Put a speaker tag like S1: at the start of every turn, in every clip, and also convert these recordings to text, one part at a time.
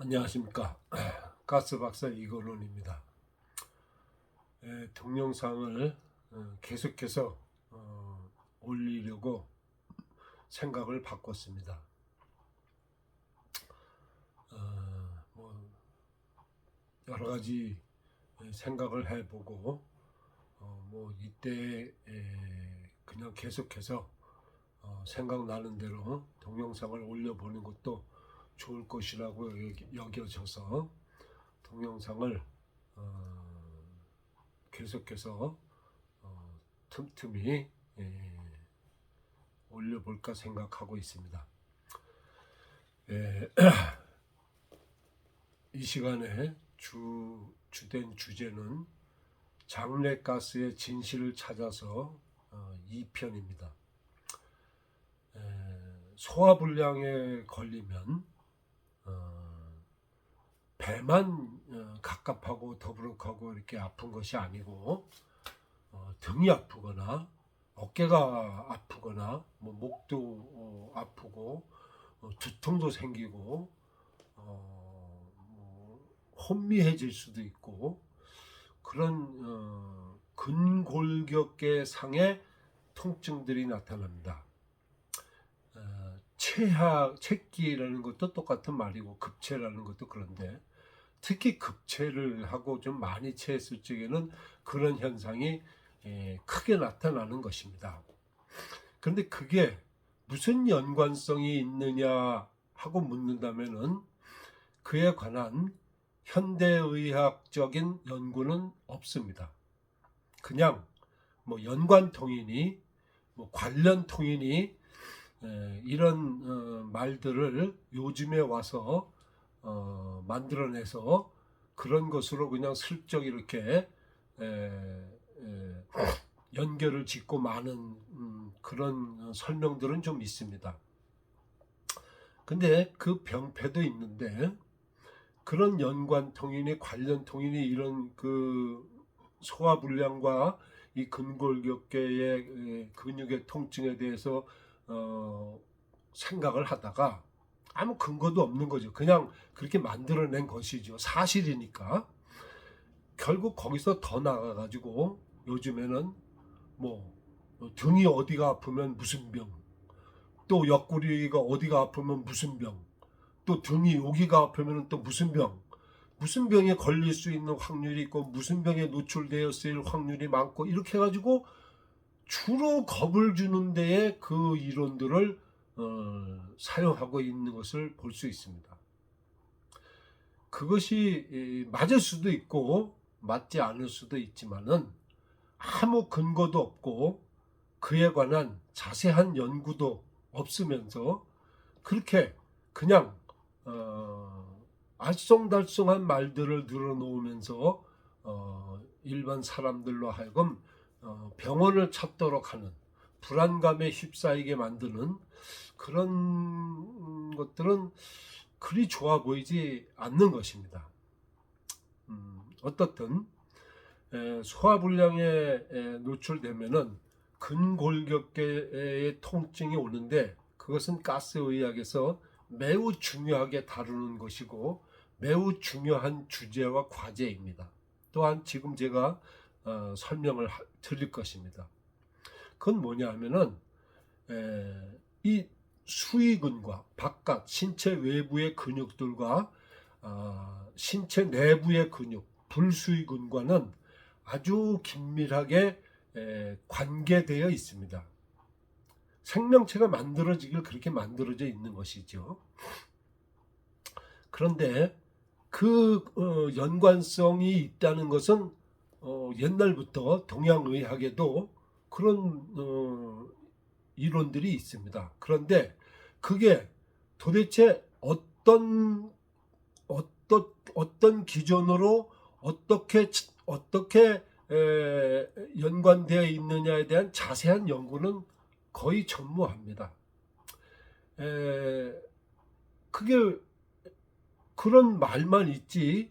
S1: 안녕하십니까. 가스박사 이건원입니다. 동영상을 계속해서 올리려고 생각을 바꿨습니다. 뭐 여러 가지 생각을 해보고 뭐 이때 그냥 계속해서 생각나는 대로 동영상을 올려보는 것도 좋을 것이라고 여겨져서 동영상을 계속해서 틈틈이 올려볼까 생각하고 있습니다. 이 시간에 주된 주제는 장례가스의 진실을 찾아서 2편입니다. 소화불량에 걸리면 배만 갑갑하고 더부룩하고 이렇게 아픈 것이 아니고 등이 아프거나 어깨가 아프거나 뭐 목도 아프고 두통도 생기고 혼미해질 수도 있고 그런 근골격계 상의 통증들이 나타납니다. 체기라는 것도 똑같은 말이고 급체라는 것도 그런데 특히 급체를 하고 좀 많이 체했을 적에는 그런 현상이 크게 나타나는 것입니다. 그런데 그게 무슨 연관성이 있느냐 하고 묻는다면은 그에 관한 현대의학적인 연구는 없습니다. 그냥 뭐 연관통이니 뭐 관련통이니 이런 말들을 요즘에 와서 만들어내서 그런 것으로 그냥 슬쩍 이렇게 연결을 짓고 많은 그런 설명들은 좀 있습니다. 근데 그 병폐도 있는데 그런 연관통이니 관련통이니 이런 그 소화불량과 이 근골격계의 근육의 통증에 대해서 생각을 하다가 아무 근거도 없는 거죠. 그냥 그렇게 만들어낸 것이죠. 사실이니까. 결국 거기서 더 나가가지고 요즘에는 뭐 등이 어디가 아프면 무슨 병, 또 옆구리가 어디가 아프면 무슨 병, 또 등이 여기가 아프면 또 무슨 병, 무슨 병에 걸릴 수 있는 확률이 있고 무슨 병에 노출되었을 확률이 많고 이렇게 해가지고 주로 겁을 주는 데에 그 이론들을 사용하고 있는 것을 볼 수 있습니다. 그것이 맞을 수도 있고 맞지 않을 수도 있지만은 아무 근거도 없고 그에 관한 자세한 연구도 없으면서 그렇게 그냥 알쏭달쏭한 말들을 늘어놓으면서 일반 사람들로 하여금 병원을 찾도록 하는 불안감에 휩싸이게 만드는 그런 것들은 그리 좋아 보이지 않는 것입니다. 어떻든 소화불량에 노출되면은 근골격계의 통증이 오는데 그것은 가스의학에서 매우 중요하게 다루는 것이고 매우 중요한 주제와 과제입니다. 또한 지금 제가 설명을 드릴 것입니다. 그건 뭐냐 하면은 이 수의근과 바깥 신체 외부의 근육들과 신체 내부의 근육 불수의근과는 아주 긴밀하게 관계되어 있습니다. 생명체가 만들어지길 그렇게 만들어져 있는 것이죠. 그런데 그 연관성이 있다는 것은 옛날부터 동양의학에도 그런 이론들이 있습니다. 그런데 그게 도대체 어떤 기준으로 어떻게 연관되어 있느냐에 대한 자세한 연구는 거의 전무합니다. 그게 그런 말만 있지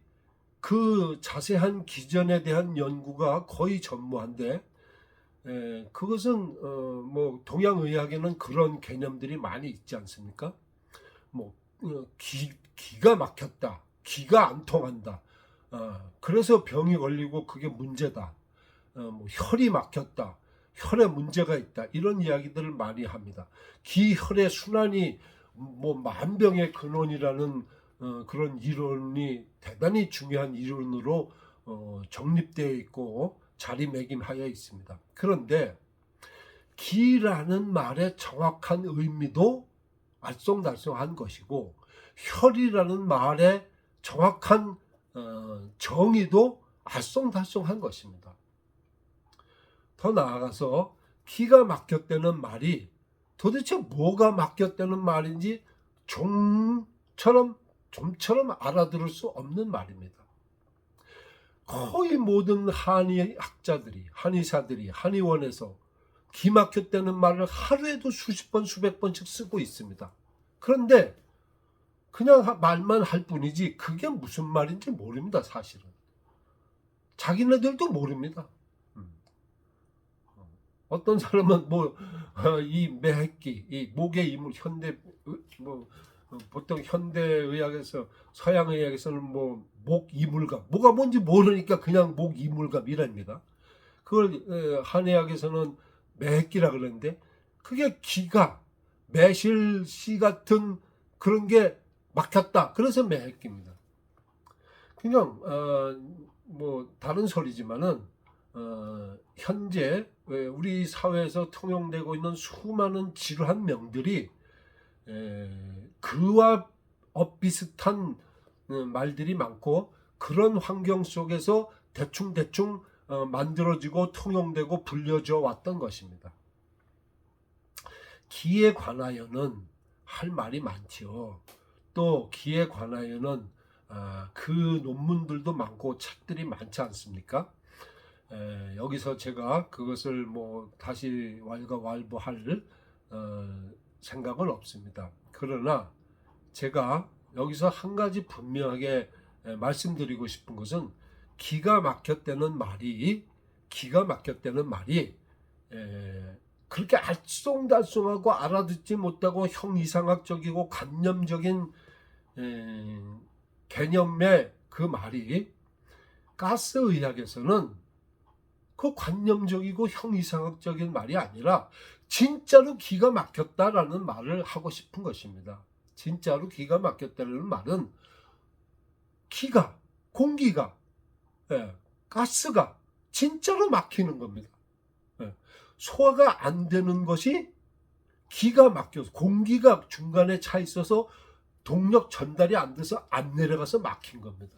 S1: 그 자세한 기전에 대한 연구가 거의 전무한데 그것은 뭐 동양의학에는 그런 개념들이 많이 있지 않습니까? 뭐 기가 막혔다, 기가 안 통한다, 그래서 병이 걸리고 그게 문제다, 뭐 혈이 막혔다, 혈에 문제가 있다, 이런 이야기들을 많이 합니다. 기혈의 순환이 뭐 만병의 근원이라는 그런 이론이 대단히 중요한 이론으로 정립되어 있고 자리매김하여 있습니다. 그런데 기라는 말의 정확한 의미도 알쏭달쏭한 것이고, 혈이라는 말의 정확한 정의도 알쏭달쏭한 것입니다. 더 나아가서 기가 막혔다는 말이 도대체 뭐가 막혔다는 말인지 좀처럼 알아들을 수 없는 말입니다. 거의 모든 한의학자들이, 한의사들이 한의원에서 기 막혔다는 말을 하루에도 수십 번 수백 번씩 쓰고 있습니다. 그런데 그냥 말만 할 뿐이지 그게 무슨 말인지 모릅니다. 사실은 자기네들도 모릅니다. 어떤 사람은 이 매핵기, 이 목의 이물, 현대 보통 현대의학에서, 서양의학에서는 목 이물감, 뭐가 뭔지 모르니까 그냥 목 이물감이랍니다. 그걸 한의학에서는 매핵기라 그러는데, 그게 기가 매실씨 같은 그런 게 막혔다, 그래서 매핵기입니다. 그냥 다른 소리지만은 현재 우리 사회에서 통용되고 있는 수많은 질환 명들이 그와 비슷한 말들이 많고, 그런 환경 속에서 대충 만들어지고 통용되고 불려져 왔던 것입니다. 기에 관하여는 할 말이 많지요. 또 기에 관하여는 그 논문들도 많고 책들이 많지 않습니까? 여기서 제가 그것을 다시 왈가왈부할 생각은 없습니다. 그러나 제가 여기서 한 가지 분명하게 말씀드리고 싶은 것은, 기가 막혔다는 말이 그렇게 알쏭달쏭하고 알아듣지 못하고 형이상학적이고 관념적인 개념의 그 말이 가스의학에서는 그 관념적이고 형이상학적인 말이 아니라 진짜로 기가 막혔다라는 말을 하고 싶은 것입니다. 진짜로 기가 막혔다는 말은 공기가, 가스가 진짜로 막히는 겁니다. 소화가 안 되는 것이 기가 막혀서, 공기가 중간에 차 있어서 동력 전달이 안 돼서 안 내려가서 막힌 겁니다.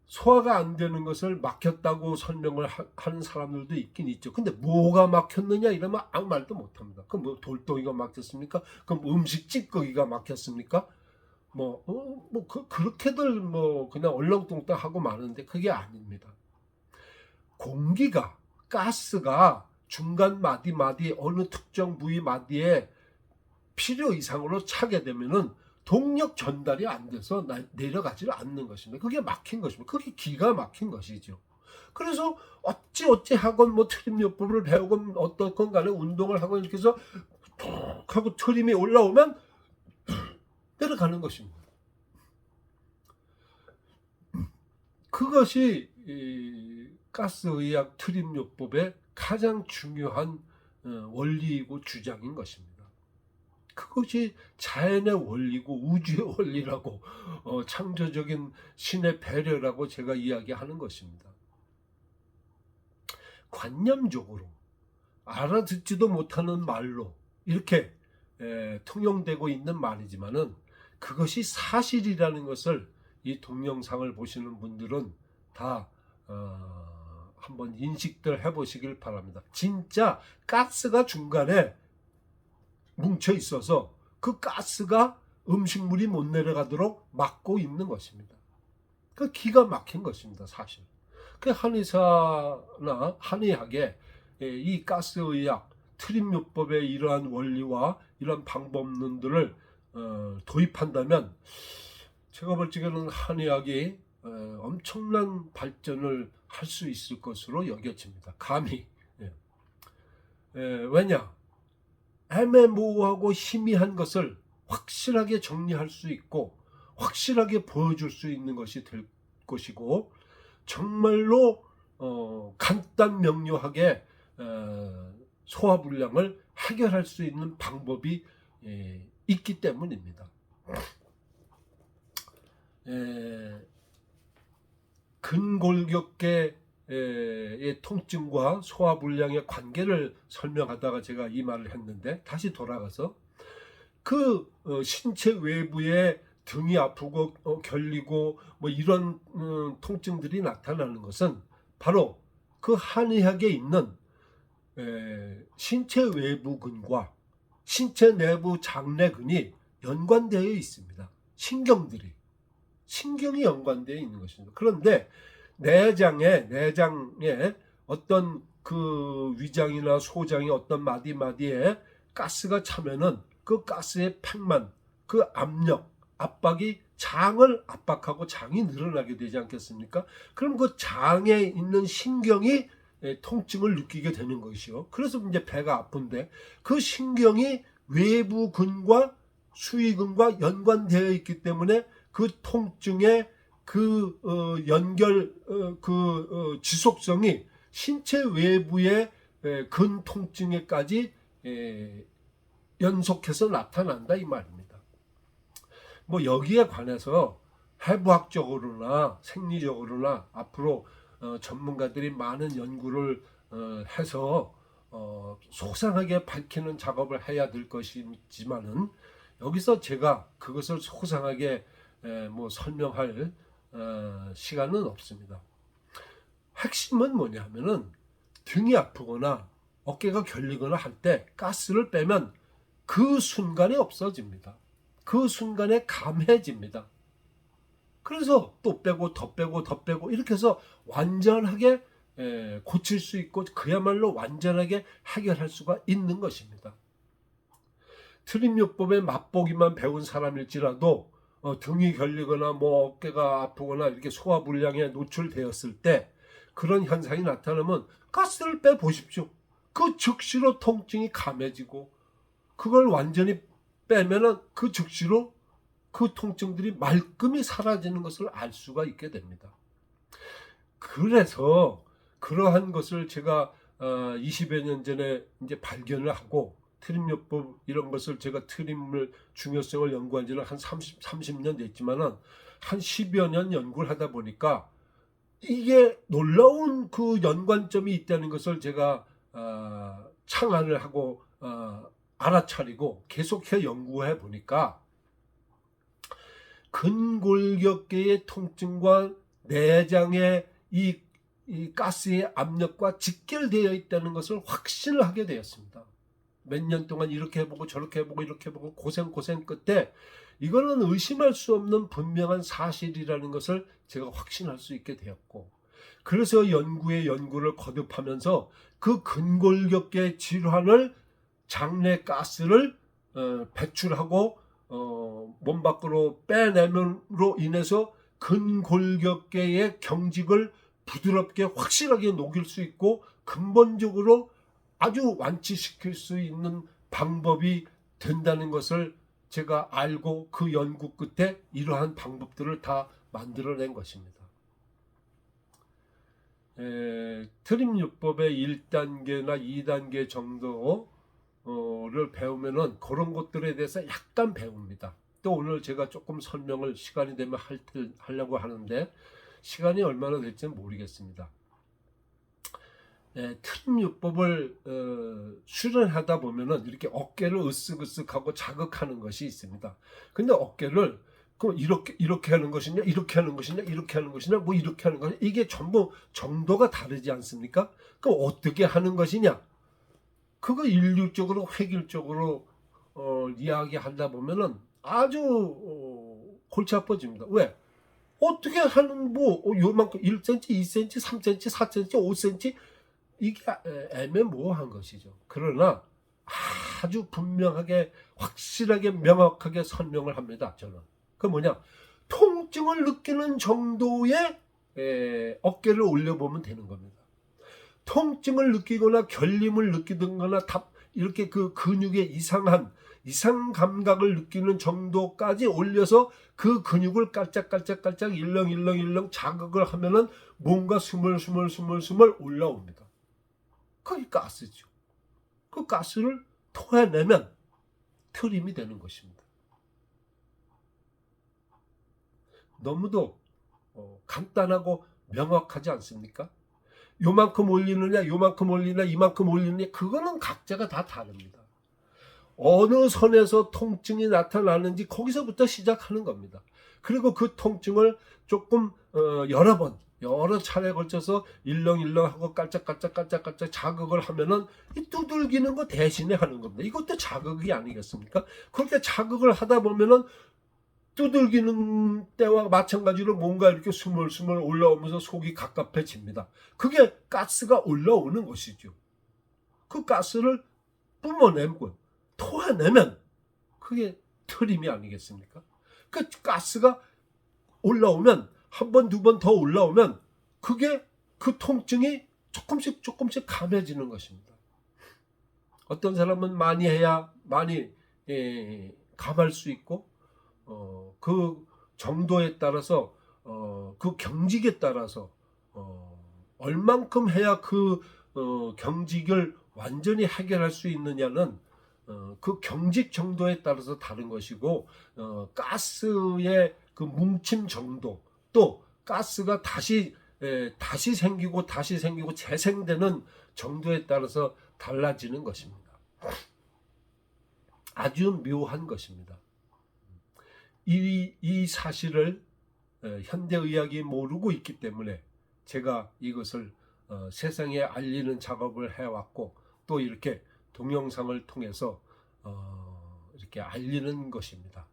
S1: 소화가 안 되는 것을 막혔다고 설명을 하는 사람들도 있긴 있죠. 근데 뭐가 막혔느냐 이러면 아무 말도 못합니다. 그럼 돌덩이가 막혔습니까? 그럼 음식 찌꺼기가 막혔습니까? 그렇게들 그냥 얼렁뚱땅 하고 마는데 그게 아닙니다. 공기가, 가스가 중간 마디 어느 특정 부위 마디에 필요 이상으로 차게 되면은 동력 전달이 안 돼서 내려가지 않는 것입니다. 그게 막힌 것입니다. 그게 기가 막힌 것이죠. 그래서 어찌 하건 트림요법을 배우건 어떻건 간에 운동을 하고 이렇게 해서 툭 하고 트림이 올라오면 내려가는 것입니다. 그것이 가스의학 트림요법의 가장 중요한 원리이고 주장인 것입니다. 그것이 자연의 원리고 우주의 원리라고, 창조적인 신의 배려라고 제가 이야기하는 것입니다. 관념적으로 알아듣지도 못하는 말로 이렇게 통용되고 있는 말이지만은 그것이 사실이라는 것을 이 동영상을 보시는 분들은 다 한번 인식들 해보시길 바랍니다. 진짜 가스가 중간에 뭉쳐 있어서 그 가스가 음식물이 못 내려가도록 막고 있는 것입니다. 그 기가 막힌 것입니다, 사실. 그 한의사나 한의학의 이 가스의학, 트림요법의 이러한 원리와 이러한 방법론들을 도입한다면 제가 볼 적에는 한의학이 엄청난 발전을 할 수 있을 것으로 여겨집니다. 감히. 왜냐? 애매모호하고 희미한 것을 확실하게 정리할 수 있고 확실하게 보여줄 수 있는 것이 될 것이고, 정말로 간단 명료하게 소화불량을 해결할 수 있는 방법이 있기 때문입니다. 근골격계의 통증과 소화불량의 관계를 설명하다가 제가 이 말을 했는데, 다시 돌아가서 그 신체 외부에 등이 아프고 결리고 뭐 이런 통증들이 나타나는 것은 바로 그 한의학에 있는 신체 외부근과 신체 내부 장내근이 연관되어 있습니다. 신경이 연관되어 있는 것입니다. 그런데 내장에 어떤 그 위장이나 소장의 어떤 마디마디에 가스가 차면은 그 가스의 팽만, 그 압박이 장을 압박하고 장이 늘어나게 되지 않겠습니까? 그럼 그 장에 있는 신경이 통증을 느끼게 되는 것이요. 그래서 이제 배가 아픈데, 그 신경이 외부근과 수위근과 연관되어 있기 때문에 그 통증의 그 지속성이 신체 외부의 근 통증에까지 연속해서 나타난다, 이 말입니다. 뭐 여기에 관해서 해부학적으로나 생리적으로나 앞으로 전문가들이 많은 연구를 해서 소상하게 밝히는 작업을 해야 될 것이지만은, 여기서 제가 그것을 소상하게 뭐 설명할 시간은 없습니다. 핵심은 뭐냐면은, 등이 아프거나 어깨가 결리거나 할 때 가스를 빼면 그 순간에 없어집니다. 그 순간에 감해집니다. 그래서 또 빼고 더 빼고 더 빼고 이렇게 해서 완전하게 고칠 수 있고, 그야말로 완전하게 해결할 수가 있는 것입니다. 트림요법의 맛보기만 배운 사람일지라도 등이 결리거나 뭐 어깨가 아프거나 이렇게 소화불량에 노출되었을 때 그런 현상이 나타나면 가스를 빼보십시오. 그 즉시로 통증이 감해지고, 그걸 완전히 빼면은 그 즉시로 그 통증들이 말끔히 사라지는 것을 알 수가 있게 됩니다. 그래서 그러한 것을 제가 20여 년 전에 이제 발견을 하고, 트림요법 이런 것을 제가 트림을 중요성을 연구한 지는 한 30년 됐지만은 한 10여 년 연구를 하다 보니까 이게 놀라운 그 연관점이 있다는 것을 제가 창안을 하고 알아차리고 계속해 연구해 보니까, 근골격계의 통증과 내장의 이 가스의 압력과 직결되어 있다는 것을 확신을 하게 되었습니다. 몇 년 동안 이렇게 해보고 저렇게 해보고 이렇게 해보고 고생 끝에 이거는 의심할 수 없는 분명한 사실이라는 것을 제가 확신할 수 있게 되었고, 그래서 연구를 거듭하면서 그 근골격계 질환을, 장내 가스를 배출하고 몸 밖으로 빼내므로 인해서 근골격계의 경직을 부드럽게 확실하게 녹일 수 있고 근본적으로 아주 완치시킬 수 있는 방법이 된다는 것을 제가 알고, 그 연구 끝에 이러한 방법들을 다 만들어낸 것입니다. 트림요법의 1단계나 2단계 정도를 배우면은 그런 것들에 대해서 약간 배웁니다. 또 오늘 제가 조금 설명을 시간이 되면 하려고 하는데 시간이 얼마나 될지는 모르겠습니다. 트림요법을 수련하다 보면은 이렇게 어깨를 으쓱으쓱하고 자극하는 것이 있습니다. 근데 어깨를 이렇게 하는 것이냐, 이렇게 하는 것이냐, 이렇게 하는 것이냐, 뭐 이렇게 하는 것이냐, 이게 전부 정도가 다르지 않습니까? 그럼 어떻게 하는 것이냐? 그거 일률적으로 획일적으로 이야기하다 보면은 아주 골치 아파집니다. 왜? 어떻게 하는 뭐 요만큼 1cm, 2cm, 3cm, 4cm, 5cm 이게 애매모호한 것이죠. 그러나 아주 분명하게 확실하게 명확하게 설명을 합니다. 저는 그 뭐냐, 통증을 느끼는 정도의 어깨를 올려보면 되는 겁니다. 통증을 느끼거나 결림을 느끼거나 이렇게 그 근육의 이상한 이상 감각을 느끼는 정도까지 올려서 그 근육을 깔짝깔짝깔짝 일렁일렁 자극을 하면은 뭔가 스멀스멀 올라옵니다. 그게 가스죠. 그 가스를 토해내면 트림이 되는 것입니다. 너무도 간단하고 명확하지 않습니까? 요만큼 올리느냐, 요만큼 올리느냐, 이만큼 올리느냐, 그거는 각자가 다 다릅니다. 어느 선에서 통증이 나타나는지 거기서부터 시작하는 겁니다. 그리고 그 통증을 조금 여러 차례 걸쳐서 일렁일렁하고 깔짝깔짝 자극을 하면은 이 두들기는 거 대신에 하는 겁니다. 이것도 자극이 아니겠습니까? 그렇게 자극을 하다 보면은 두들기는 때와 마찬가지로 뭔가 이렇게 스멀스멀 올라오면서 속이 갑갑해집니다. 그게 가스가 올라오는 것이죠. 그 가스를 뿜어내고 토해내면 그게 트림이 아니겠습니까? 그 가스가 올라오면 한 번, 두 번 더 올라오면 그게 그 통증이 조금씩 감해지는 것입니다. 어떤 사람은 많이 해야 많이 감할 수 있고 그 정도에 따라서 그 경직에 따라서 얼만큼 해야 그 경직을 완전히 해결할 수 있느냐는 그 경직 정도에 따라서 다른 것이고 가스의 그 뭉침 정도 또 가스가 다시 생기고 재생되는 정도에 따라서 달라지는 것입니다. 아주 묘한 것입니다. 이 사실을 현대의학이 모르고 있기 때문에 제가 이것을 세상에 알리는 작업을 해왔고 또 이렇게 동영상을 통해서 이렇게 알리는 것입니다.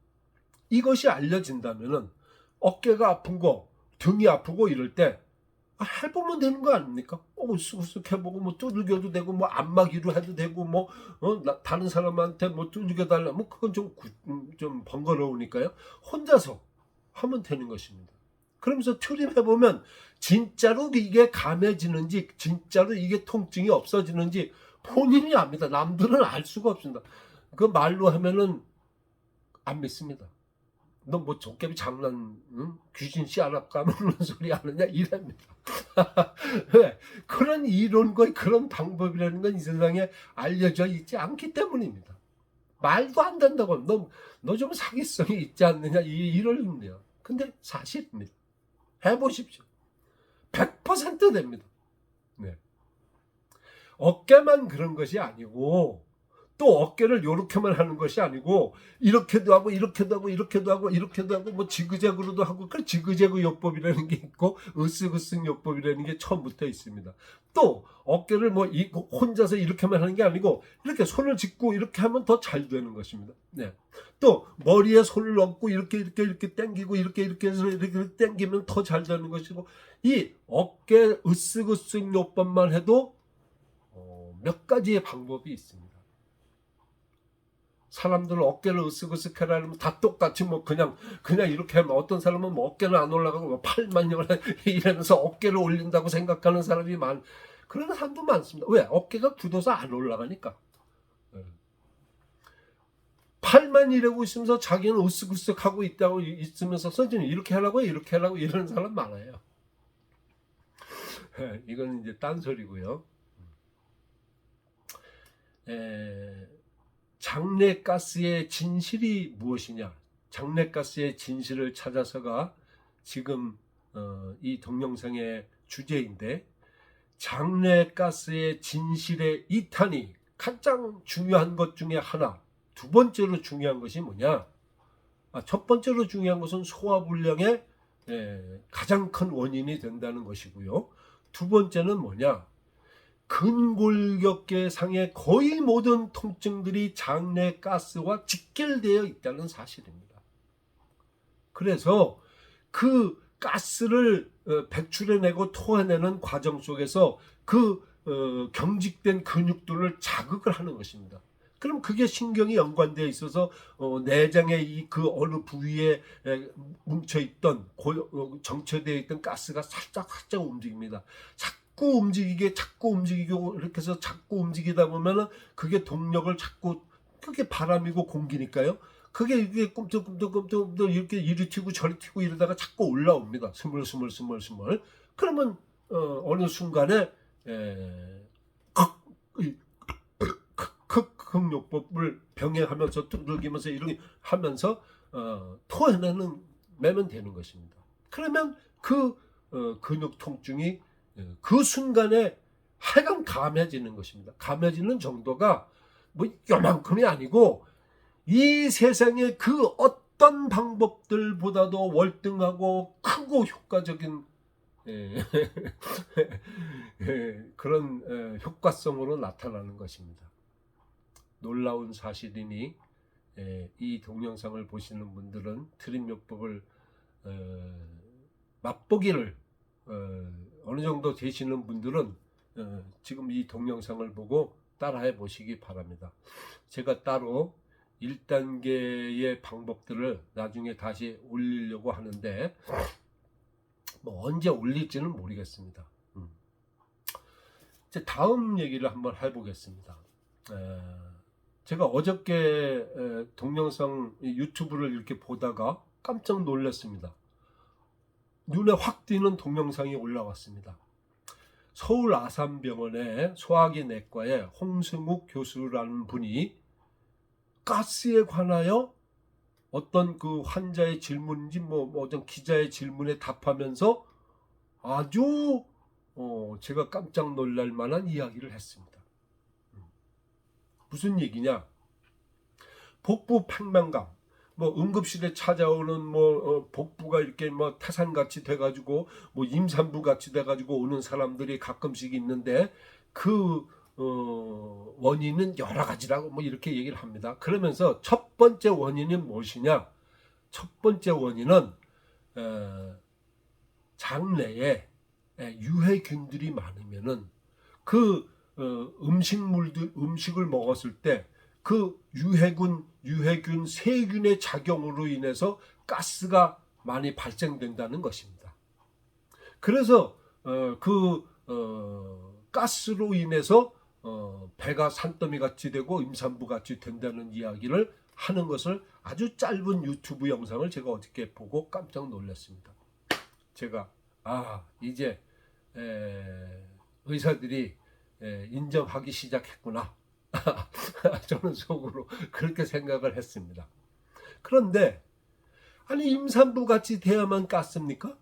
S1: 이것이 알려진다면은 어깨가 아픈 거, 등이 아프고 이럴 때 해보면 되는 거 아닙니까? 쓱쓱 해보고 뭐 두들겨도 되고 뭐 안마기로 해도 되고 뭐 다른 사람한테 뭐 두들겨 달라 뭐 그건 좀 번거로우니까요. 혼자서 하면 되는 것입니다. 그러면서 트림 해보면 진짜로 이게 감해지는지 진짜로 이게 통증이 없어지는지 본인이 압니다. 남들은 알 수가 없습니다. 그 말로 하면은 안 믿습니다. 너 뭐 도깨비 장난, 귀신 씨알아 까먹는 소리 하느냐 이랍니다. 왜? 그런 이론과 그런 방법이라는 건 이 세상에 알려져 있지 않기 때문입니다. 말도 안 된다고 너 좀 사기성이 있지 않느냐 이러는데요. 근데 사실입니다. 해보십시오. 100% 됩니다. 네. 어깨만 그런 것이 아니고 또 어깨를 요렇게만 하는 것이 아니고 이렇게도 하고 이렇게도 하고 이렇게도 하고 이렇게도 하고 뭐 지그재그로도 하고 그 지그재그 요법이라는 게 있고 으쓱으쓱 요법이라는 게 처음부터 있습니다. 또 어깨를 뭐 혼자서 이렇게만 하는 게 아니고 이렇게 손을 짚고 이렇게 하면 더 잘 되는 것입니다. 네. 또 머리에 손을 얹고 이렇게 당기고 이렇게 해서 이렇게 당기면 더 잘 되는 것이고 이 어깨 으쓱으쓱 요법만 해도 몇 가지의 방법이 있습니다. 사람들 어깨를 으쓱으쓱 해라 하면 다 똑같이 뭐 그냥 이렇게 하면 어떤 사람은 뭐 어깨는 안 올라가고 뭐 팔만 이러면서 어깨를 올린다고 생각하는 사람이 그런 사람도 많습니다. 왜? 어깨가 굳어서 안 올라가니까. 팔만 이러고 있으면서 자기는 으쓱으쓱 하고 있으면서 선생님 이렇게 하라고 이러는 사람 많아요. 이건 이제 딴소리고요. 장내가스의 진실이 무엇이냐? 장내가스의 진실을 찾아서가 지금 이 동영상의 주제인데 장내가스의 진실의 2탄이 가장 중요한 것 중에 하나, 두 번째로 중요한 것이 뭐냐? 첫 번째로 중요한 것은 소화불량의 가장 큰 원인이 된다는 것이고요. 두 번째는 뭐냐? 근골격계상의 거의 모든 통증들이 장내가스와 직결되어 있다는 사실입니다. 그래서 그 가스를 배출해내고 토해내는 과정 속에서 그 경직된 근육들을 자극을 하는 것입니다. 그럼 그게 신경이 연관되어 있어서 내장의 그 어느 부위에 뭉쳐있던 정체되어 있던 가스가 살짝 움직입니다. 자꾸 움직이고 이렇게 해서 자꾸 움직이다 보면은 그게 동력을 자꾸 그게 바람이고 공기니까요. 그게 이게 꿈틀꿈틀 이렇게 이리 튀고 저리 튀고 이러다가 자꾸 올라옵니다. 스멀스멀. 그러면 어느 순간에 극요법을 병행하면서 두들기면서 이렇게 하면서 토해내는 매면 되는 것입니다. 그러면 그 근육 통증이 그 순간에 하여간 감해지는 것입니다. 감해지는 정도가 뭐 요만큼이 아니고 이 세상의 그 어떤 방법들보다도 월등하고 크고 효과적인 그런 효과성으로 나타나는 것입니다. 놀라운 사실이니 이 동영상을 보시는 분들은 트림요법을 맛보기를 어느 정도 되시는 분들은 지금 이 동영상을 보고 따라해 보시기 바랍니다. 제가 따로 1단계의 방법들을 나중에 다시 올리려고 하는데 뭐 언제 올릴지는 모르겠습니다. 이제 다음 얘기를 한번 해보겠습니다. 제가 어저께 동영상 유튜브를 이렇게 보다가 깜짝 놀랐습니다. 눈에 확 띄는 동영상이 올라왔습니다. 서울 아산병원의 소화기 내과의 홍승욱 교수라는 분이 가스에 관하여 어떤 그 환자의 질문인지 뭐 어떤 기자의 질문에 답하면서 아주 제가 깜짝 놀랄 만한 이야기를 했습니다. 무슨 얘기냐? 복부 팽만감, 뭐 응급실에 찾아오는 복부가 이렇게 뭐 태산같이 돼가지고 뭐 임산부같이 돼가지고 오는 사람들이 가끔씩 있는데 그 원인은 여러 가지라고 뭐 이렇게 얘기를 합니다. 그러면서 첫 번째 원인이 무엇이냐? 첫 번째 원인은 장내에 유해균들이 많으면은 그 음식을 먹었을 때 그 유해균, 세균의 작용으로 인해서 가스가 많이 발생된다는 것입니다. 그래서 가스로 인해서 배가 산더미 같이 되고 임산부 같이 된다는 이야기를 하는 것을 아주 짧은 유튜브 영상을 제가 어저께 보고 깜짝 놀랐습니다. 제가 이제 의사들이 인정하기 시작했구나. 저는 속으로 그렇게 생각을 했습니다. 그런데 아니 임산부 같이 돼야만 깠습니까?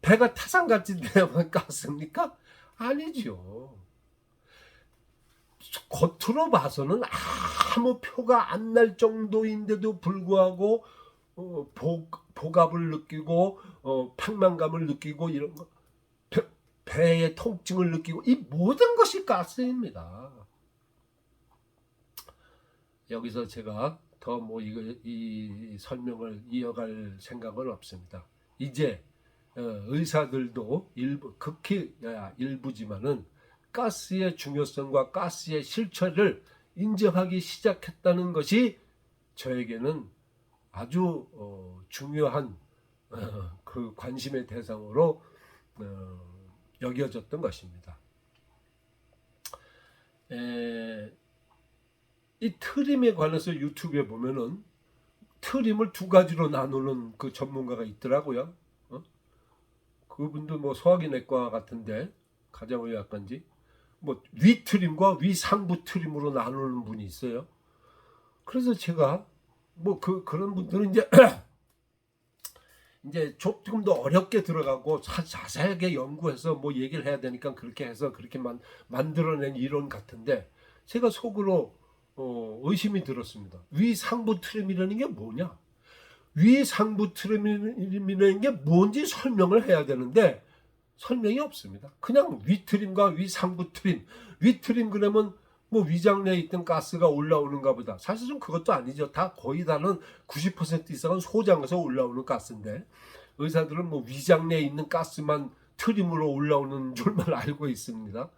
S1: 배가 태산같이 돼야만 깠습니까? 아니죠. 겉으로 봐서는 아무 표가 안 날 정도인데도 불구하고 복압을 느끼고 팽만감을 느끼고 이런 거, 배의 통증을 느끼고 이 모든 것이 가스입니다. 여기서 제가 더 이 설명을 이어갈 생각은 없습니다. 이제 의사들도 극히 일부지만은 가스의 중요성과 가스의 실체를 인정하기 시작했다는 것이 저에게는 아주 중요한 그 관심의 대상으로 여겨졌던 것입니다. 이 트림에 관해서 유튜브에 보면은 트림을 두 가지로 나누는 그 전문가가 있더라고요. 그분도 뭐 소화기 내과 같은데 가정의학과인지 뭐 위트림과 위상부 트림으로 나누는 분이 있어요. 그래서 제가 뭐 그런 분들은 이제 조금 더 어렵게 들어가고 자세하게 연구해서 뭐 얘기를 해야 되니까 그렇게 해서 그렇게 만들어낸 이론 같은데 제가 속으로 의심이 들었습니다. 위상부 트림이라는 게 뭐냐? 위상부 트림이라는 게 뭔지 설명을 해야 되는데 설명이 없습니다. 그냥 위트림과 위상부 트림. 위트림 그러면 뭐 위장 내에 있던 가스가 올라오는가 보다. 사실은 그것도 아니죠. 다 거의 다는 90% 이상은 소장에서 올라오는 가스인데 의사들은 뭐 위장 내에 있는 가스만 트림으로 올라오는 줄만 알고 있습니다.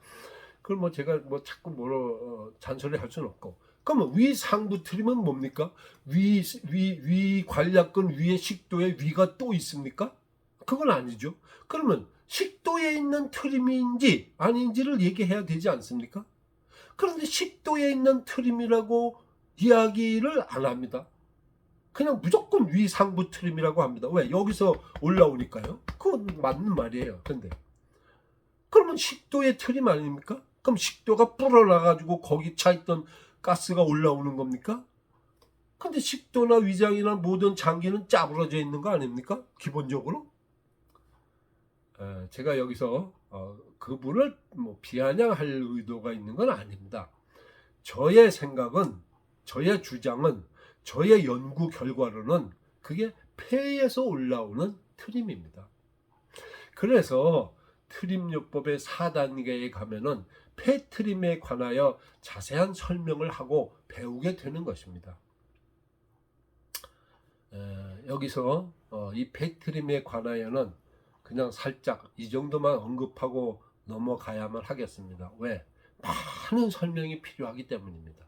S1: 그걸 뭐 제가 뭐 자꾸 잔소리 할 수는 없고. 그러면 위상부 트림은 뭡니까? 위 관략근 위에 식도에 위가 또 있습니까? 그건 아니죠. 그러면 식도에 있는 트림인지 아닌지를 얘기해야 되지 않습니까? 그런데 식도에 있는 트림이라고 이야기를 안 합니다. 그냥 무조건 위상부 트림이라고 합니다. 왜? 여기서 올라오니까요. 그건 맞는 말이에요. 근데 그러면 식도의 트림 아닙니까? 그럼 식도가 불어나가지고 거기 차있던 가스가 올라오는 겁니까? 근데 식도나 위장이나 모든 장기는 짜부러져 있는 거 아닙니까? 기본적으로. 제가 여기서 그분을 뭐 비아냥할 의도가 있는 건 아닙니다. 저의 생각은, 저의 주장은, 저의 연구 결과로는 그게 폐에서 올라오는 트림입니다. 그래서 트림요법의 4단계에 가면은 폐 트림에 관하여 자세한 설명을 하고 배우게 되는 것입니다. 여기서 이 폐 트림에 관하여는 그냥 살짝 이 정도만 언급하고 넘어가야만 하겠습니다. 왜? 많은 설명이 필요하기 때문입니다.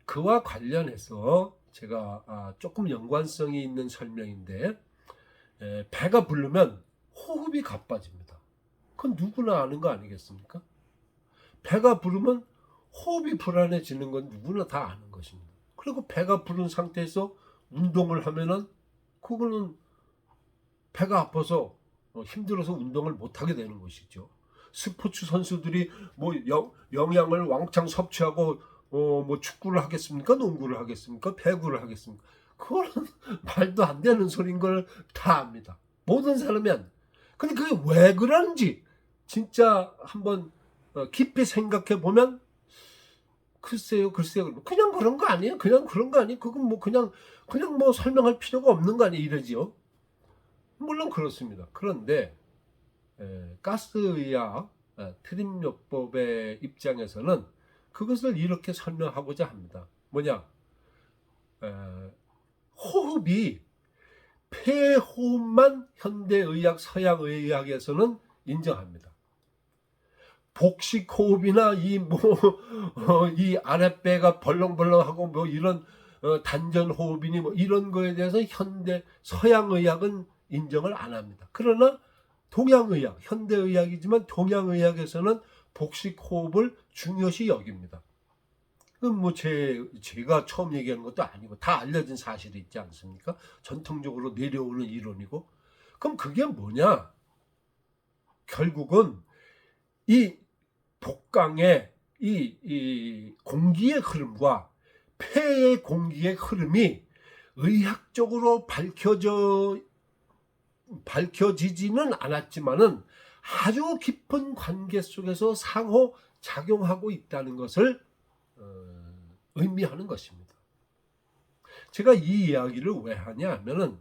S1: 그와 관련해서 제가 조금 연관성이 있는 설명인데, 배가 부르면 호흡이 가빠집니다. 그건 누구나 아는 거 아니겠습니까? 배가 부르면 호흡이 불안해지는 건 누구나 다 아는 것입니다. 그리고 배가 부른 상태에서 운동을 하면은 그거는 배가 아파서 힘들어서 운동을 못하게 되는 것이죠. 스포츠 선수들이 뭐 영양을 왕창 섭취하고 뭐 축구를 하겠습니까? 농구를 하겠습니까? 배구를 하겠습니까? 그거는 말도 안 되는 소리인 걸 다 압니다. 모든 사람이 안 돼. 근데 그게 왜 그런지 진짜 한번 깊이 생각해 보면 글쎄요. 그냥 그런 거 아니에요? 그냥 그런 거 아니에요? 그건 뭐 그냥 뭐 설명할 필요가 없는 거 아니에요? 이러지요. 물론 그렇습니다. 그런데 가스의학 트림요법의 입장에서는 그것을 이렇게 설명하고자 합니다. 뭐냐? 호흡이 폐호흡만 현대의학, 서양의학에서는 인정합니다. 복식호흡이나 이 아랫배가 벌렁벌렁하고 뭐 이런 단전호흡이니 뭐 이런 거에 대해서 현대 서양의학은 인정을 안 합니다. 그러나 동양의학, 현대의학이지만 동양의학에서는 복식호흡을 중요시 여깁니다. 그건 뭐 제가 처음 얘기하는 것도 아니고 다 알려진 사실이 있지 않습니까? 전통적으로 내려오는 이론이고. 그럼 그게 뭐냐? 결국은 이 복강의 이 공기의 흐름과 폐의 공기의 흐름이 의학적으로 밝혀지지는 않았지만은 아주 깊은 관계 속에서 상호 작용하고 있다는 것을 의미하는 것입니다. 제가 이 이야기를 왜 하냐 하면은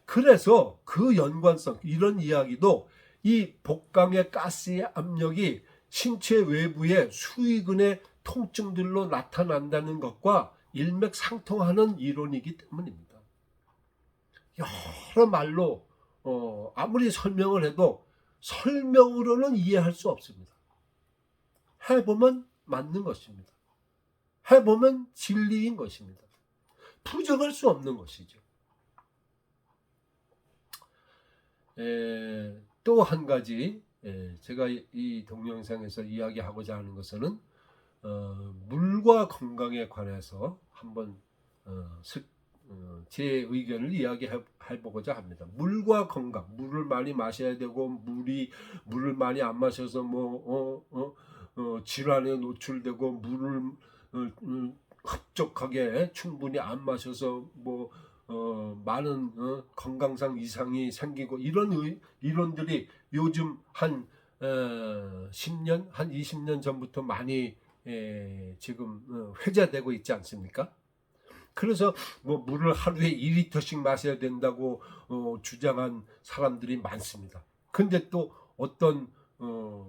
S1: 그래서 그 연관성, 이런 이야기도 이 복강의 가스의 압력이 신체 외부의 수의근의 통증들로 나타난다는 것과 일맥상통하는 이론이기 때문입니다. 여러 말로 아무리 설명을 해도 설명으로는 이해할 수 없습니다. 해보면 맞는 것입니다. 해보면 진리인 것입니다. 부정할 수 없는 것이죠. 또 한 가지 제가 이 동영상에서 이야기하고자 하는 것은 물과 건강에 관해서 한번 제 의견을 이야기해보고자 합니다. 물과 건강, 물을 많이 마셔야 되고 물을 많이 안 마셔서 질환에 노출되고 물을 흡족하게 충분히 안 마셔서 많은 건강상 이상이 생기고 이런 이론들이 요즘 한 10년, 한 20년 전부터 많이 지금 회자되고 있지 않습니까? 그래서 뭐 물을 하루에 2리터씩 마셔야 된다고 주장한 사람들이 많습니다. 근데 또 어떤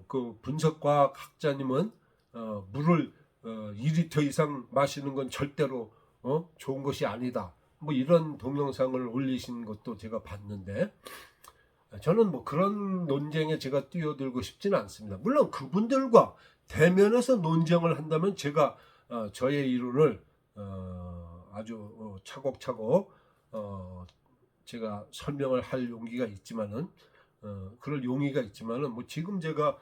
S1: 그 분석과학 학자님은 물을 2리터 이상 마시는 건 절대로 좋은 것이 아니다. 뭐 이런 동영상을 올리신 것도 제가 봤는데 저는 뭐 그런 논쟁에 제가 뛰어들고 싶지는 않습니다. 물론 그분들과 대면해서 논쟁을 한다면 제가 저의 이론을 아주 차곡차곡 제가 설명을 할 용기가 있지만은 그럴 용의가 있지만은 뭐 지금 제가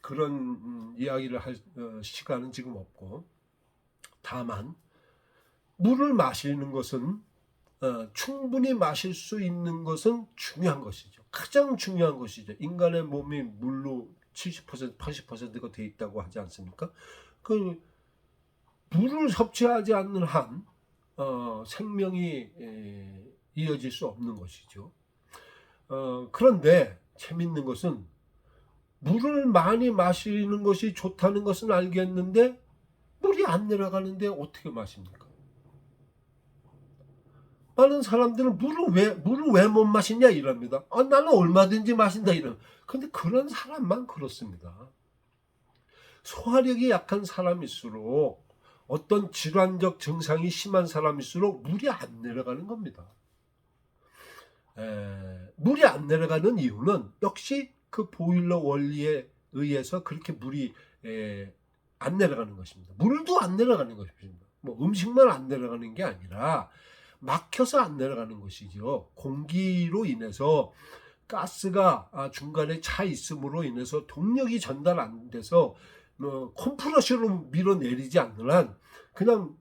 S1: 그런 이야기를 할 시간은 지금 없고, 다만 물을 마시는 것은 충분히 마실 수 있는 것은 중요한 것이죠. 가장 중요한 것이죠. 인간의 몸이 물로 70%, 80%가 돼 있다고 하지 않습니까? 그 물을 섭취하지 않는 한 생명이 이어질 수 없는 것이죠. 그런데 재밌는 것은 물을 많이 마시는 것이 좋다는 것은 알겠는데 물이 안 내려가는데 어떻게 마십니까? 많은 사람들은 물을 왜 못 마시냐 이럽니다. 나는 얼마든지 마신다 이러. 근데 그런 사람만 그렇습니다. 소화력이 약한 사람일수록, 어떤 질환적 증상이 심한 사람일수록 물이 안 내려가는 겁니다. 물이 안 내려가는 이유는 역시 그 보일러 원리에 의해서 그렇게 물이 안 내려가는 것입니다. 물도 안 내려가는 것입니다. 뭐 음식만 안 내려가는 게 아니라 막혀서 안 내려가는 것이죠. 공기로 인해서 가스가 중간에 차 있음으로 인해서 동력이 전달 안 돼서 컴프레셔로 밀어내리지 않는 한 그냥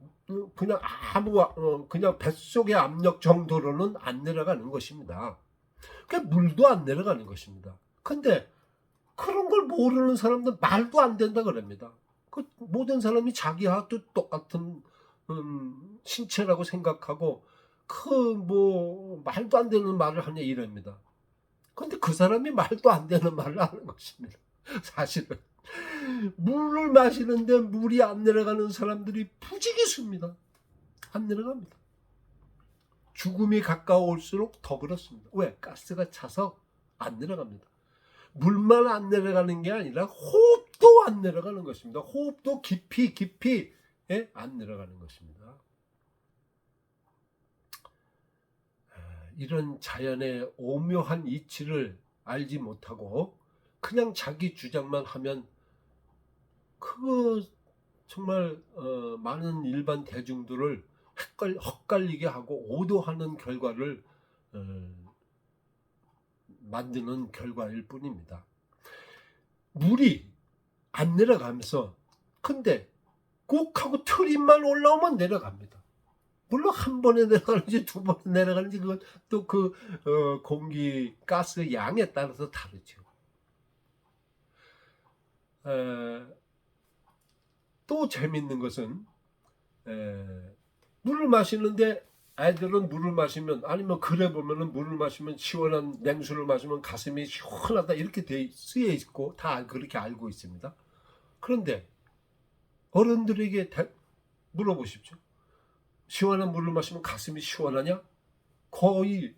S1: 그냥 뱃속의 압력 정도로는 안 내려가는 것입니다. 그러니까 물도 안 내려가는 것입니다. 근데 그런 걸 모르는 사람들은 말도 안 된다 그럽니다. 그 모든 사람이 자기와 똑같은 신체라고 생각하고 말도 안 되는 말을 하냐 이럽니다. 근데 그 사람이 말도 안 되는 말을 하는 것입니다. 사실은 물을 마시는데 물이 안 내려가는 사람들이 부지기수입니다. 안 내려갑니다. 죽음이 가까울수록 더 그렇습니다. 왜? 가스가 차서 안 내려갑니다. 물만 안 내려가는 게 아니라 호흡도 안 내려가는 것입니다. 호흡도 깊이 안 내려가는 것입니다. 이런 자연의 오묘한 이치를 알지 못하고 그냥 자기 주장만 하면 그거 정말 많은 일반 대중들을 헛갈리게 하고 오도하는 결과를 만드는 결과일 뿐입니다. 물이 안 내려가면서 근데 꼭 하고 트림만 올라오면 내려갑니다. 물론 한 번에 내려가는지 두 번에 내려가는지 그건 또 공기 가스 양에 따라서 다르죠. 또 재밌는 것은 물을 마시는데 애들은 물을 마시면 아니면 그래 보면은 물을 마시면 시원한 냉수를 마시면 가슴이 시원하다 이렇게 쓰여 있고 다 그렇게 알고 있습니다. 그런데 어른들에게 물어보십시오. 시원한 물을 마시면 가슴이 시원하냐? 거의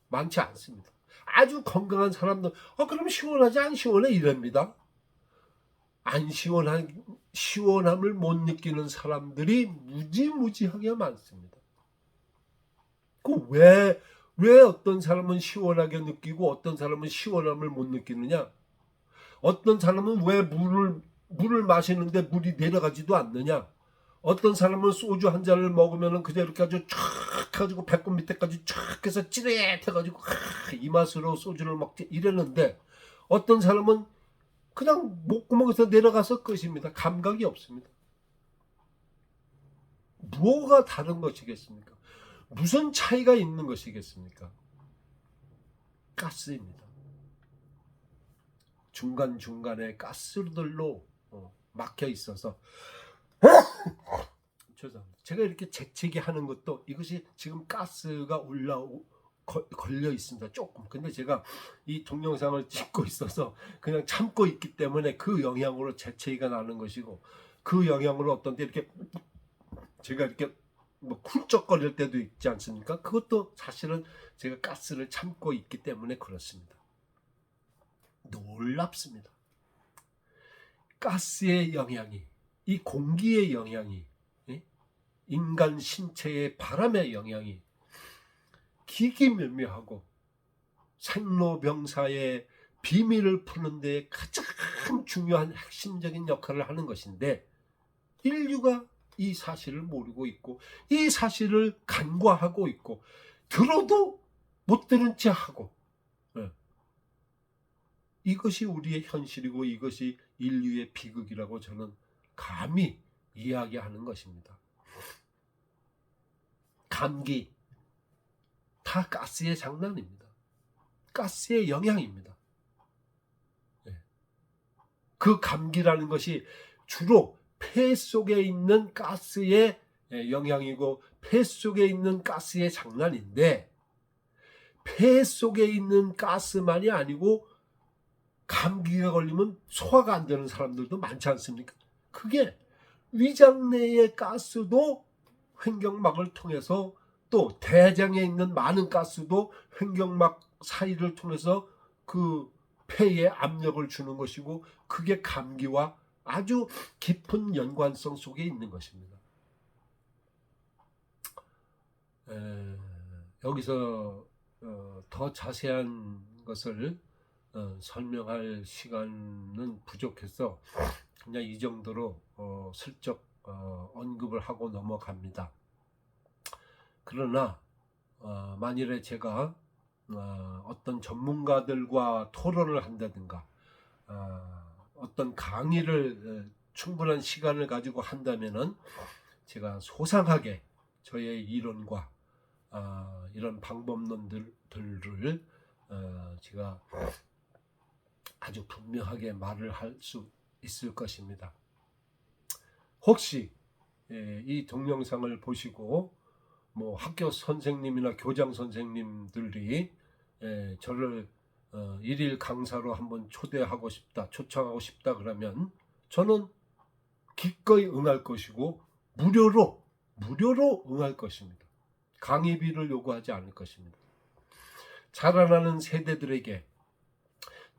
S1: 많지 않습니다. 아주 건강한 사람들 그럼 시원하지 안 시원해 이럽니다. 안 시원함을 못 느끼는 사람들이 무지무지하게 많습니다. 왜 어떤 사람은 시원하게 느끼고 어떤 사람은 시원함을 못 느끼느냐? 어떤 사람은 왜 물을 마시는데 물이 내려가지도 않느냐? 어떤 사람은 소주 한 잔을 먹으면 그냥 이렇게 아주 쫙 해가지고 배꼽 밑에까지 쫙 해서 찌릿해가지고 이 맛으로 소주를 먹지 이랬는데 어떤 사람은 그냥 목구멍에서 내려가서 끝입니다. 감각이 없습니다. 뭐가 다른 것이겠습니까? 무슨 차이가 있는 것이겠습니까? 가스입니다. 중간중간에 가스들로 막혀 있어서 죄송합니다. 제가 이렇게 재채기 하는 것도 이것이 지금 가스가 걸려 있습니다. 조금. 근데 제가 이 동영상을 찍고 있어서 그냥 참고 있기 때문에 그 영향으로 재채기가 나는 것이고 그 영향으로 어떤 때 이렇게 제가 이렇게 쿨쩍거릴 때도 있지 않습니까? 그것도 사실은 제가 가스를 참고 있기 때문에 그렇습니다. 놀랍습니다. 가스의 영향이 이 공기의 영향이 인간 신체의 바람의 영향이 기기묘묘하고 생로병사의 비밀을 푸는 데 가장 중요한 핵심적인 역할을 하는 것인데 인류가 이 사실을 모르고 있고 이 사실을 간과하고 있고 들어도 못 들은 채 하고 이것이 우리의 현실이고 이것이 인류의 비극이라고 저는 감히 이야기하는 것입니다. 감기 다 가스의 장난입니다. 가스의 영향입니다. 그 감기라는 것이 주로 폐 속에 있는 가스의 영향이고 폐 속에 있는 가스의 장난인데, 폐 속에 있는 가스만이 아니고 감기가 걸리면 소화가 안 되는 사람들도 많지 않습니까? 그게 위장 내의 가스도 횡격막을 통해서, 또 대장에 있는 많은 가스도 횡격막 사이를 통해서 그 폐에 압력을 주는 것이고, 그게 감기와 아주 깊은 연관성 속에 있는 것입니다. 여기서 더 자세한 것을 설명할 시간은 부족해서 그냥 이 정도로 슬쩍 언급을 하고 넘어갑니다. 그러나 만일에 제가 어떤 전문가들과 토론을 한다든가 어떤 강의를 충분한 시간을 가지고 한다면은 제가 소상하게 저의 이론과 이런 방법론들을 제가 아주 분명하게 말을 할 수 있을 것입니다. 혹시 이 동영상을 보시고 뭐 학교 선생님이나 교장 선생님들이 저를 일일 강사로 한번 초대하고 싶다, 초청하고 싶다 그러면 저는 기꺼이 응할 것이고 무료로 응할 것입니다. 강의비를 요구하지 않을 것입니다. 자라나는 세대들에게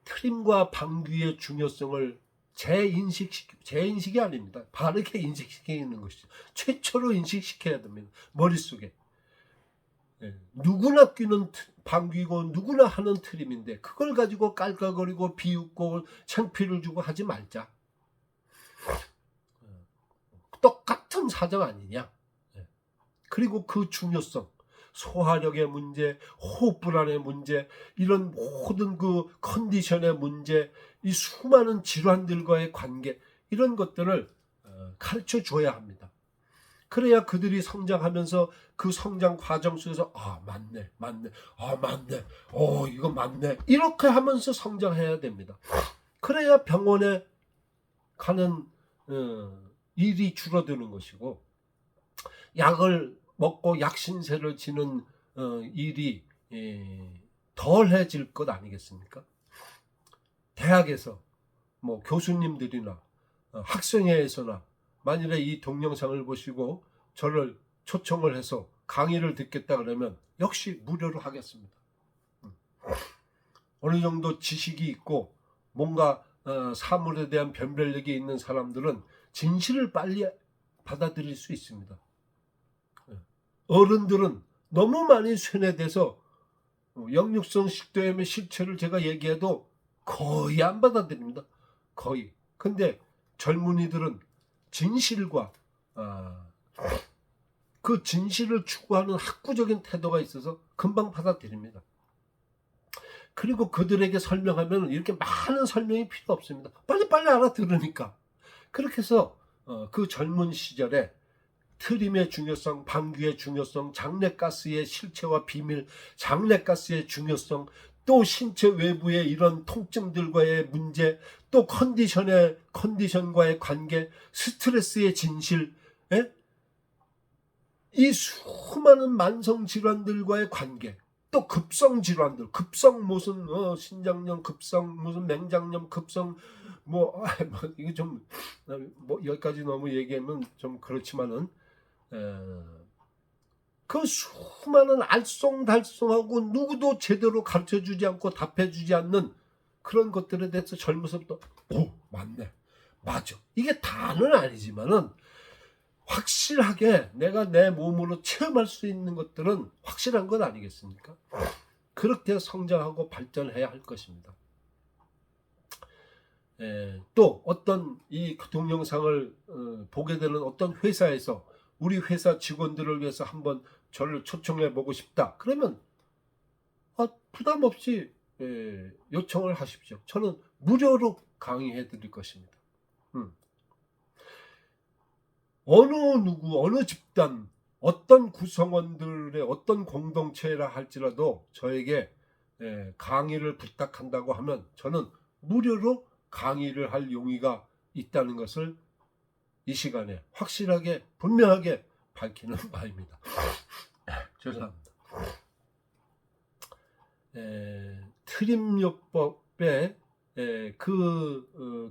S1: 트림과 방귀의 중요성을 재인식이 아닙니다. 바르게 인식시키는 것이죠. 최초로 인식시켜야 됩니다. 머릿속에. 누구나 끼는 방귀고 누구나 하는 트림인데 그걸 가지고 깔깔거리고 비웃고 창피를 주고 하지 말자. 똑같은 사정 아니냐. 그리고 그 중요성, 소화력의 문제, 호흡 불안의 문제, 이런 모든 그 컨디션의 문제, 이 수많은 질환들과의 관계, 이런 것들을 가르쳐 줘야 합니다. 그래야 그들이 성장하면서 그 성장 과정 속에서 맞네, 이거 맞네, 이렇게 하면서 성장해야 됩니다. 그래야 병원에 가는 일이 줄어드는 것이고, 약을 먹고 약신세를 지는 일이 덜해질 것 아니겠습니까? 대학에서 뭐 교수님들이나 학생회에서나 만일에 이 동영상을 보시고 저를 초청을 해서 강의를 듣겠다 그러면 역시 무료로 하겠습니다. 어느 정도 지식이 있고 뭔가 사물에 대한 변별력이 있는 사람들은 진실을 빨리 받아들일 수 있습니다. 어른들은 너무 많이 쇠뇌돼서 역류성 식도염의 실체를 제가 얘기해도 거의 안 받아들입니다. 거의. 근데 젊은이들은 진실과 그 진실을 추구하는 학구적인 태도가 있어서 금방 받아들입니다. 그리고 그들에게 설명하면 이렇게 많은 설명이 필요 없습니다. 빨리빨리 알아들으니까. 그렇게 해서 그 젊은 시절에 트림의 중요성, 방귀의 중요성, 장내가스의 실체와 비밀, 장내가스의 중요성, 또 신체 외부의 이런 통증들과의 문제, 또 컨디션과의 관계, 스트레스의 진실, 이 수많은 만성 질환들과의 관계, 또 급성 질환들, 급성 무슨 신장염, 급성 무슨 맹장염, 급성 이거 좀 여기까지 너무 얘기하면 좀 그렇지만은 그 수많은 알쏭달쏭하고 누구도 제대로 가르쳐주지 않고 답해주지 않는 그런 것들에 대해서 젊어서부터 맞네, 맞아, 이게 다는 아니지만은 확실하게 내가 내 몸으로 체험할 수 있는 것들은 확실한 것 아니겠습니까? 그렇게 성장하고 발전해야 할 것입니다. 또 어떤 이 동영상을 보게 되는 어떤 회사에서 우리 회사 직원들을 위해서 한번 저를 초청해 보고 싶다. 그러면 부담 없이 요청을 하십시오. 저는 무료로 강의해 드릴 것입니다. 어느 누구, 어느 집단, 어떤 구성원들의 어떤 공동체라 할지라도 저에게 강의를 부탁한다고 하면 저는 무료로 강의를 할 용의가 있다는 것을 이 시간에 확실하게 분명하게 밝히는 바입니다. 죄송합니다. 트림요법에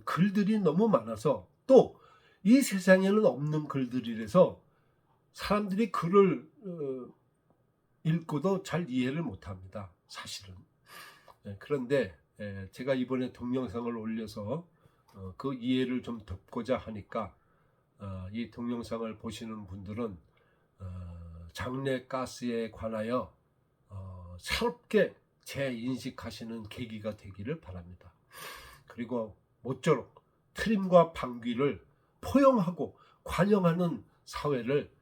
S1: 글들이 너무 많아서 또 이 세상에는 없는 글들이라서 사람들이 글을 읽고도 잘 이해를 못합니다. 사실은. 그런데 제가 이번에 동영상을 올려서 그 이해를 좀 돕고자 하니까 이 동영상을 보시는 분들은 장내 가스에 관하여 새롭게 재인식하시는 계기가 되기를 바랍니다. 그리고 모쪼록 트림과 방귀를 포용하고 관용하는 사회를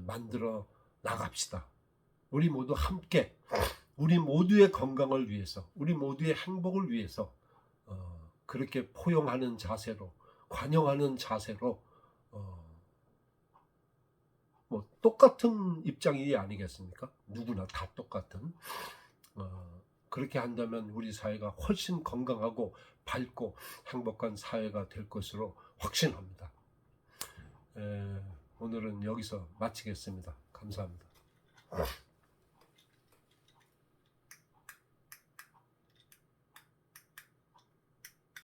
S1: 만들어 나갑시다. 우리 모두 함께 우리 모두의 건강을 위해서, 우리 모두의 행복을 위해서 그렇게 포용하는 자세로, 관용하는 자세로 뭐 똑같은 입장이 아니겠습니까? 누구나 다 똑같은. 그렇게 한다면 우리 사회가 훨씬 건강하고 밝고 행복한 사회가 될 것으로 확신합니다. 오늘은 여기서 마치겠습니다. 감사합니다.